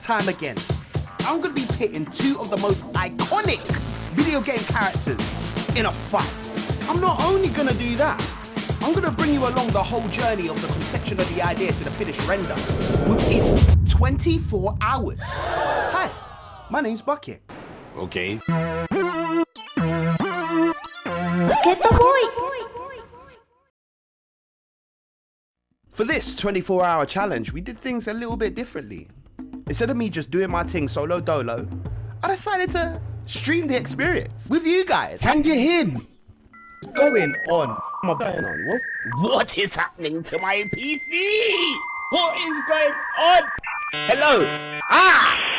time again. I'm gonna be pitting two of the most iconic video game characters in a fight. I'm not only gonna do that, I'm gonna bring you along the whole journey of the conception of the idea to the finished render within 24 hours. Hi, my name's Bucket. Okay. Bucket boy. For this 24-hour challenge, we did things a little bit differently. Instead of me just doing my thing solo dolo, I decided to stream the experience with you guys. Can you hear me? What's going on? What's going on? What is happening to my PC? What is going on? Hello.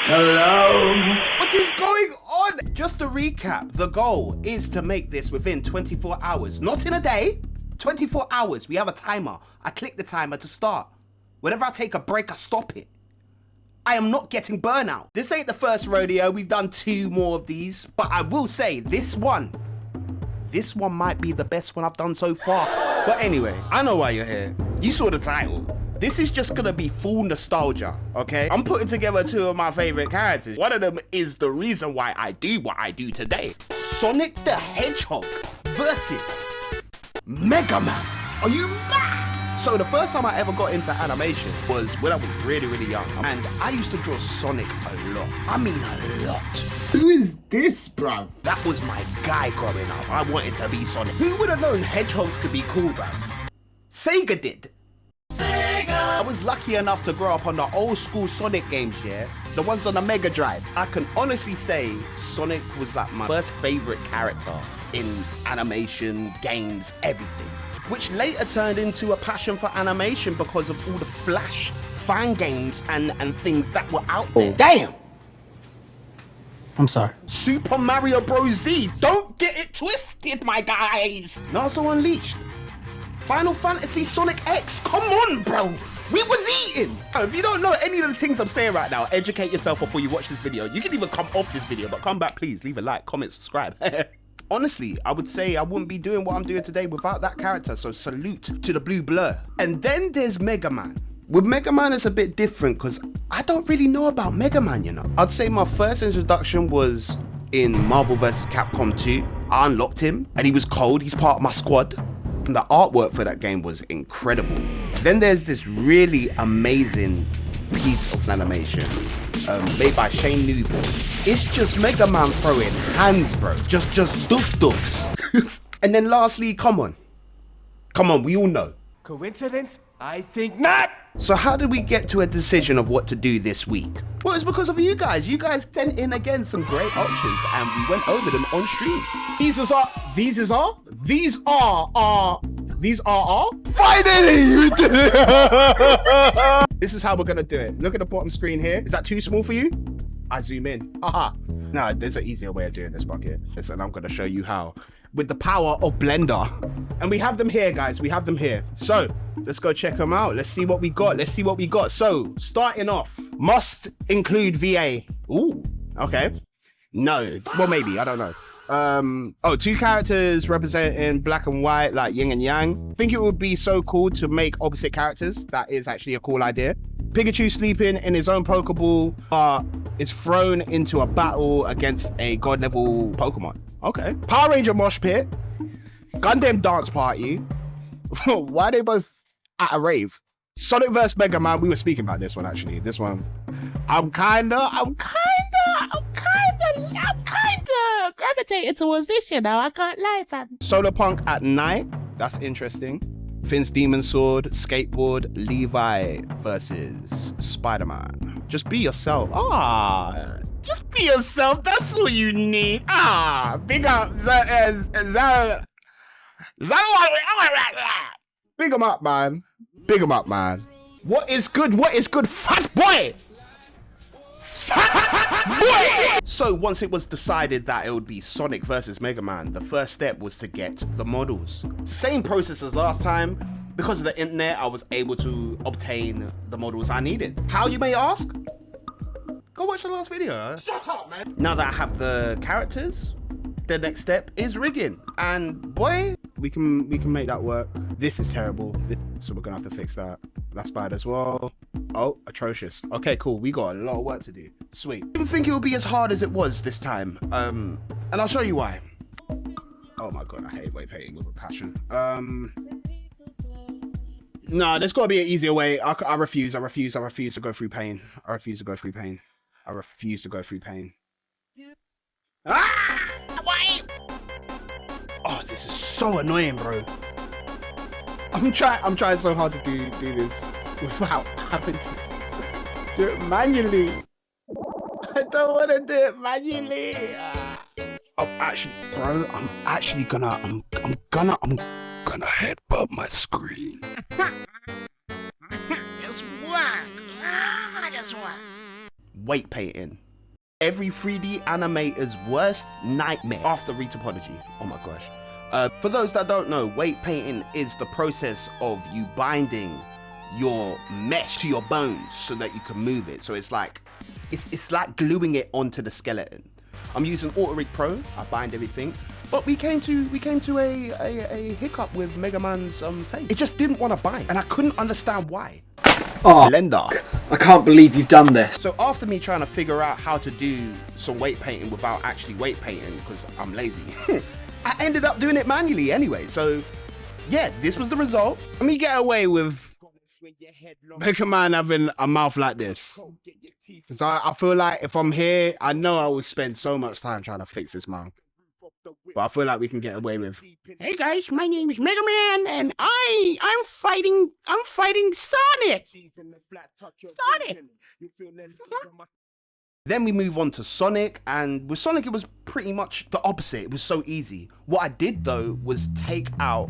Hello. What is going on? Just to recap, the goal is to make this within 24 hours, not in a day. 24 hours. We have a timer. I click the timer to start. Whenever I take a break, I stop it. I am not getting burnout. This ain't the first rodeo. We've done 2 more of these, but I will say this one might be the best one I've done so far. But anyway, I know why you're here. You saw the title. This is just gonna be full nostalgia, okay? I'm putting together 2 of my favorite characters. One of them is the reason why I do what I do today. Sonic the Hedgehog versus Megaman. Are you mad? So the first time I ever got into animation was when I was really, really young. And I used to draw Sonic a lot. I mean a lot. Who is this, bruv? That was my guy growing up. I wanted to be Sonic. Who would have known hedgehogs could be cool, bruv? Sega did. I was lucky enough to grow up on the old school Sonic games, yeah? The ones on the Mega Drive. I can honestly say Sonic was like my first favorite character in animation, games, everything. Which later turned into a passion for animation because of all the Flash fan games and things that were out there. Damn. I'm sorry. Super Mario Bros. Z, don't get it twisted, my guys. Naruto Unleashed. Final Fantasy Sonic X, come on, bro. We was eating. If you don't know any of the things I'm saying right now, educate yourself before you watch this video. You can even come off this video, but come back, please. Leave a like, comment, subscribe. Honestly, I would say I wouldn't be doing what I'm doing today without that character, so salute to the blue blur. And then there's Megaman. With Megaman, it's a bit different because I don't really know about Megaman, you know. I'd say my first introduction was in Marvel vs. Capcom 2. I unlocked him and he was cold. He's part of my squad. And the artwork for that game was incredible. Then there's this really amazing piece of animation made by Shane Newville. It's just Mega Man throwing hands, bro. Just doofs. And then lastly, come on, we all know. Coincidence? I think not. So how did we get to a decision of what to do this week? Well, it's because of you guys. You guys sent in again some great options and we went over them on stream. These are. Finally, you did it! This is how we're gonna do it. Look at the bottom screen here. Is that too small for you? I zoom in. Haha. No, there's an easier way of doing this, Bucket. Listen, I'm gonna show you how. With the power of Blender. And we have them here, guys. We have them here. So let's go check them out. Let's see what we got. So starting off, must include VA. Ooh, okay. No, well, maybe, I don't know. 2 characters representing black and white, like yin and yang. I think it would be so cool to make opposite characters. That is actually a cool idea. Pikachu sleeping in his own Pokeball is thrown into a battle against a god level Pokemon. Okay. Power Ranger Mosh Pit. Gundam Dance Party. Why are they both at a rave? Sonic vs. Mega Man. We were speaking about this one actually. This one. I'm kinda gravitating towards this, you know. I can't lie, fam. Solar Punk at night. That's interesting. Finn's Demon Sword, Skateboard, Levi versus Spider-Man. Just be yourself. Just be yourself. That's all you need. Big up. Big 'em up, man. Big 'em up, man. What is good? Fat boy. So once it was decided that it would be Sonic versus Mega Man, the first step was to get the models. Same process as last time. Because of the internet, I was able to obtain the models I needed. How, you may ask? Go watch the last video. Shut up, man. Now that I have the characters, the next step is rigging. And boy, we can make that work. This is terrible. So we're gonna have to fix that. That's bad as well. Oh, atrocious. Okay, cool. We got a lot of work to do. Sweet. I didn't think it would be as hard as it was this time. And I'll show you why. Oh my God, I hate weight painting with a passion. No, there's got to be an easier way. I refuse to go through pain. I refuse to go through pain. I refuse to go through pain. Ah! Why? Oh, this is so annoying, bro. I'm trying so hard to do this without having to do it manually. I don't want to do it manually. I'm actually gonna headbutt my screen. Just work. Just work. Weight painting. Every 3D animator's worst nightmare after retopology. Oh my gosh. For those that don't know, weight painting is the process of you binding your mesh to your bones so that you can move it. So it's like gluing it onto the skeleton. I'm using Autorig Pro. I bind everything. But we came to a hiccup with Megaman's face. It just didn't want to bind, and I couldn't understand why. Oh, Blender. I can't believe you've done this. So after me trying to figure out how to do some weight painting without actually weight painting, because I'm lazy, I ended up doing it manually anyway. So yeah, this was the result. Let me get away with Megaman having a mouth like this. Because I feel like if I'm here, I know I will spend so much time trying to fix this mouth. But I feel like we can get away with. Hey guys, my name is Megaman, and I'm fighting Sonic. Sonic. Then we move on to Sonic, and with Sonic it was pretty much the opposite. It was so easy. What I did though was take out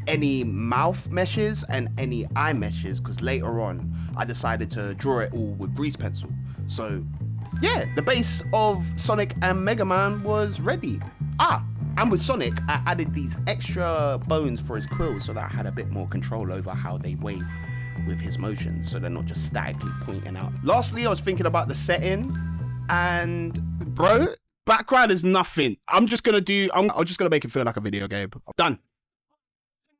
any mouth meshes and any eye meshes, because later on I decided to draw it all with grease pencil. So yeah, the base of Sonic and Mega Man was ready. And with Sonic, I added these extra bones for his quills so that I had a bit more control over how they wave with his motions, so they're not just statically pointing out. Lastly, I was thinking about the setting, and bro, background is nothing. I'm just gonna make it feel like a video game. Done.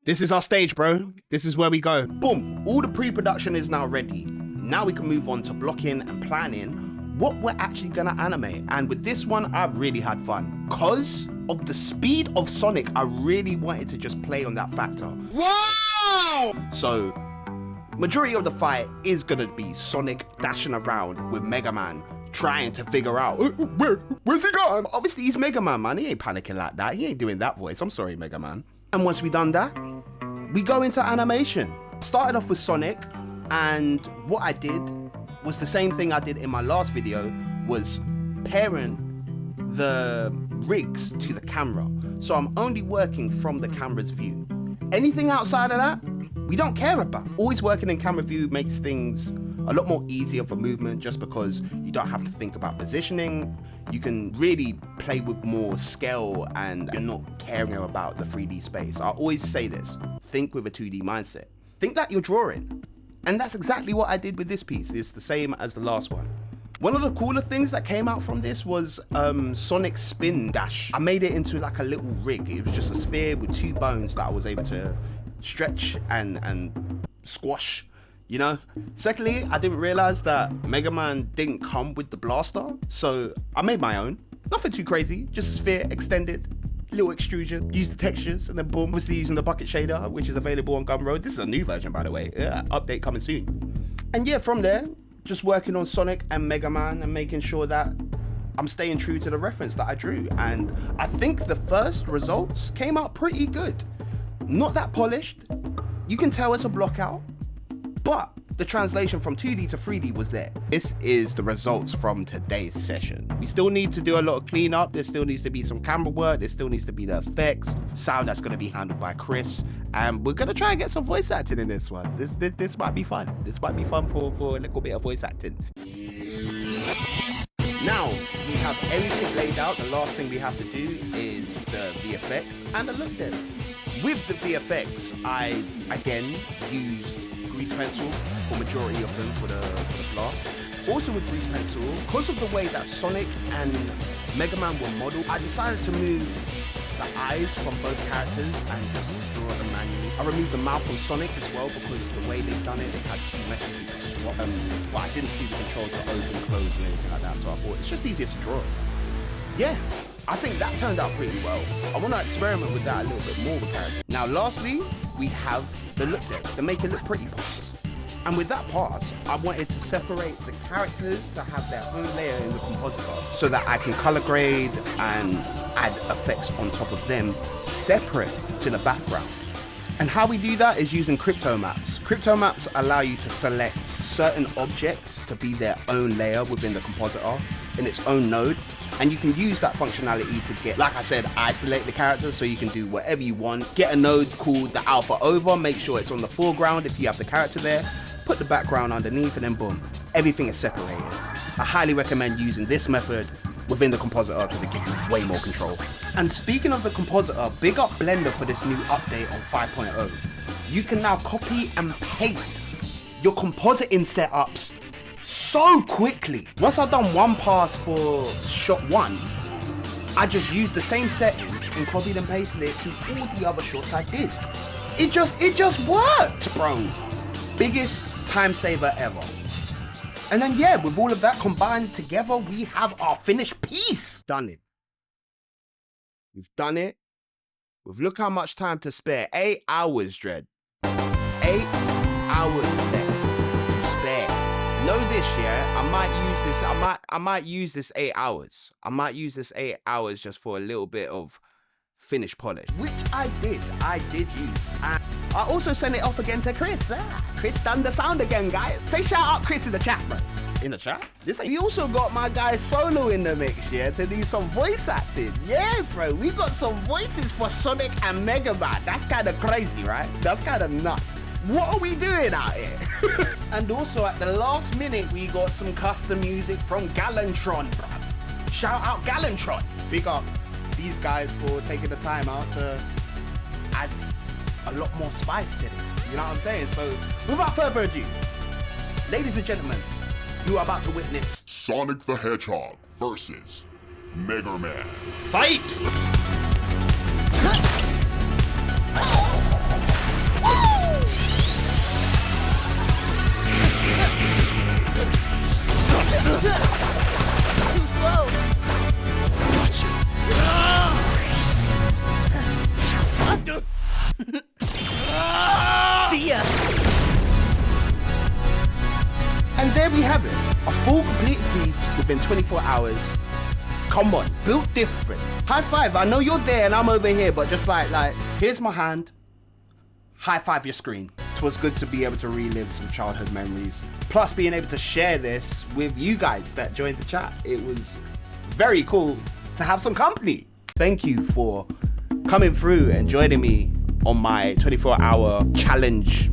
This is our stage, bro. This is where we go. Boom, all the pre-production is now ready. Now we can move on to blocking and planning what we're actually gonna animate. And with this one, I really had fun. Because of the speed of Sonic, I really wanted to just play on that factor. Wow! So, majority of the fight is gonna be Sonic dashing around with Mega Man trying to figure out, where's he gone? Obviously, he's Mega Man, man. He ain't panicking like that. He ain't doing that voice. I'm sorry, Mega Man. And once we done that, we go into animation. Started off with Sonic, and what I did was the same thing I did in my last video, was pairing the rigs to the camera. So I'm only working from the camera's view. Anything outside of that, we don't care about. Always working in camera view makes things a lot more easier for movement, just because you don't have to think about positioning. You can really play with more scale and you're not caring about the 3D space. I always say this, think with a 2D mindset. Think that you're drawing. And that's exactly what I did with this piece. It's the same as the last one. One of the cooler things that came out from this was Sonic's spin dash. I made it into like a little rig. It was just a sphere with two bones that I was able to stretch and squash, you know? Secondly, I didn't realize that Mega Man didn't come with the blaster, so I made my own. Nothing too crazy, just a sphere extended, little extrusion, use the textures, and then boom, obviously using the bucket shader, which is available on Gumroad. This is a new version, by the way. Yeah, update coming soon. And yeah, from there, just working on Sonic and Mega Man and making sure that I'm staying true to the reference that I drew. And I think the first results came out pretty good. Not that polished. You can tell it's a block out, but the translation from 2D to 3D was there. This is the results from today's session. We still need to do a lot of cleanup. There still needs to be some camera work. There still needs to be the effects, sound that's gonna be handled by Chris. And we're gonna try and get some voice acting in this one. This might be fun. This might be fun for a little bit of voice acting. Now, we have everything laid out. The last thing we have to do is the VFX and the look demo. With the VFX, I, again, used grease pencil for majority of them for the blast. Also with grease pencil, because of the way that Sonic and Mega Man were modeled, I decided to move the eyes from both characters and just draw them manually. I removed the mouth from Sonic as well because the way they've done it, they had two methods you could swap. But I didn't see the controls for open, close, and anything like that, so I thought it's just easier to draw. Yeah, I think that turned out pretty well. I want to experiment with that a little bit more with characters. Now, lastly, we have the look deck, the make it look pretty parts. And with that pass, I wanted to separate the characters to have their own layer in the compositor so that I can color grade and add effects on top of them separate to the background. And how we do that is using crypto maps. Crypto maps allow you to select certain objects to be their own layer within the compositor in its own node. And you can use that functionality to get, like I said, isolate the characters so you can do whatever you want. Get a node called the alpha over, make sure it's on the foreground if you have the character there, put the background underneath, and then boom, everything is separated. I highly recommend using this method within the compositor because it gives you way more control. And speaking of the compositor, big up Blender for this new update on 5.0. You can now copy and paste your compositing setups so quickly. Once I've done one pass for shot 1, I just used the same settings and copied and pasted it to all the other shots I did. It just worked, bro. Biggest time saver ever. And then yeah, with all of that combined together, we have our finished piece. Done it. We've done it. We've look how much time to spare. 8 hours, Dread. 8 hours left to spare. Know this, yeah? I might use this 8 hours. I might use this 8 hours just for a little bit of finish polish, which I did use. And I also sent it off again to Chris. Chris done the sound again, guys. Say shout out Chris in the chat, bro. In the chat? We also got my guy Solo in the mix, yeah, to do some voice acting. Yeah, bro, we got some voices for Sonic and Megaman. That's kind of crazy, right? That's kind of nuts. What are we doing out here? And also at the last minute, we got some custom music from Galantron, bruv. Shout out Galantron. Big up these guys for taking the time out to add a lot more spice to this. You know what I'm saying? So without further ado, ladies and gentlemen, you are about to witness Sonic the Hedgehog versus Megaman. Fight! Too slow. Gotcha. See ya. And there we have it, a full completed piece within 24 hours. Come on, built different. High five, I know you're there and I'm over here, but just like, here's my hand. High five your screen. It was good to be able to relive some childhood memories. Plus being able to share this with you guys that joined the chat. It was very cool to have some company. Thank you for coming through and joining me on my 24-hour challenge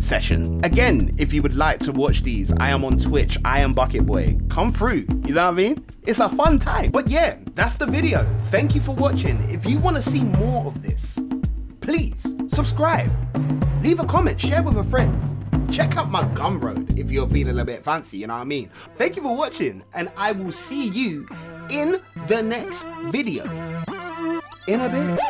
session. Again, if you would like to watch these, I am on Twitch. I am Bucket Boy. Come through. You know what I mean? It's a fun time. But yeah, that's the video. Thank you for watching. If you want to see more of this, please subscribe, leave a comment, share with a friend. Check out my Gumroad if you're feeling a bit fancy, you know what I mean? Thank you for watching, and I will see you in the next video. In a bit.